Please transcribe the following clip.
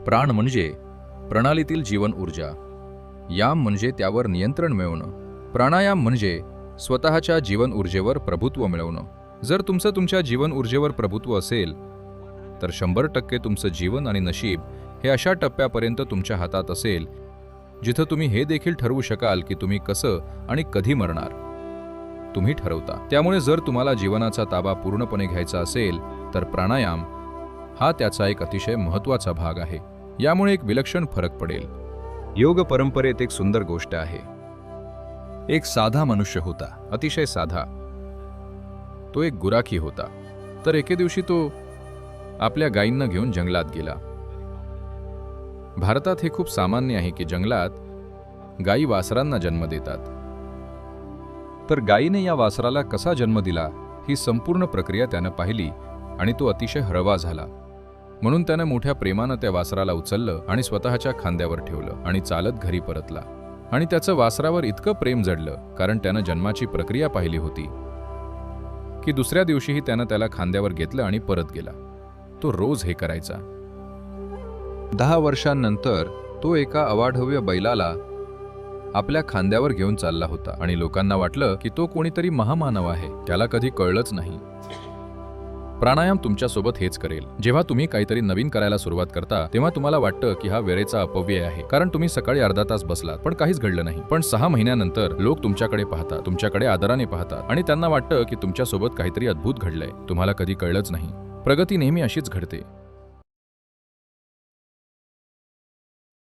प्राण म्हणजे प्रणालीतील जीवन ऊर्जा, याम म्हणजे त्यावर नियंत्रण मिळवणं, प्राणायाम म्हणजे स्वतःच्या जीवन ऊर्जेवर प्रभुत्व मिळवणं. जर तुमच्या जीवन ऊर्जेवर प्रभुत्व असेल तर 100% तुमचं जीवन आणि नशीब हे अशा टप्प्यापर्यंत तुमच्या हातात असेल जिथं तुम्ही हे देखील ठरवू शकाल की तुम्ही कसं आणि कधी मरणार. तुम्ही ठरवता. त्यामुळे जर तुम्हाला जीवनाचा ताबा पूर्णपणे घ्यायचा असेल तर प्राणायाम हा त्याचा एक अतिशय महत्त्वाचा भाग आहे. यामुळे एक विलक्षण फरक पडेल. योग परंपरेत एक सुंदर गोष्ट आहे. एक साधा मनुष्य होता, अतिशय साधा. तो एक गुराखी होता. तर एके दिवशी तो आपल्या गायींना घेऊन जंगलात गेला. भारतात हे खूप सामान्य आहे की जंगलात गायी वासरांना जन्म देतात. तर गायीने या वासराला कसा जन्म दिला ही संपूर्ण प्रक्रिया त्यानं पाहिली आणि तो अतिशय हळवा झाला. म्हणून त्यानं मोठ्या प्रेमानं त्या वासराला उचललं आणि स्वतःच्या खांद्यावर ठेवलं आणि चालत घरी परतला. आणि त्याचं वासरावर इतकं प्रेम जडलं कारण त्यानं जन्माची प्रक्रिया पाहिली होती की दुसऱ्या दिवशीही त्यानं त्याला खांद्यावर घेतलं आणि परत गेला. तो रोज हे करायचा. 10 वर्षांनंतर तो एका अवाढव्य बैलाला आपल्या खांद्यावर घेऊन चालला होता आणि लोकांना वाटलं की तो कोणीतरी महामानव आहे. त्याला कधी कळलंच नाही. प्राणायाम तुमच्यासोबत हेच करेल. जेव्हा तुम्ही काहीतरी नवीन करायला सुरुवात करता तेव्हा तुम्हाला वाटतं की हा वेळेचा अपव्यय आहे, कारण तुम्ही सकाळी अर्धा तास बसलात पण काहीच घडलं नाही. पण 6 महिन्यानंतर लोक तुमच्याकडे पाहतात, तुमच्याकडे आदराने पाहतात आणि त्यांना वाटतं की तुमच्यासोबत काहीतरी अद्भुत घडलंय. तुम्हाला कधी कळलंच नाही. प्रगती नेहमी अशीच घडते.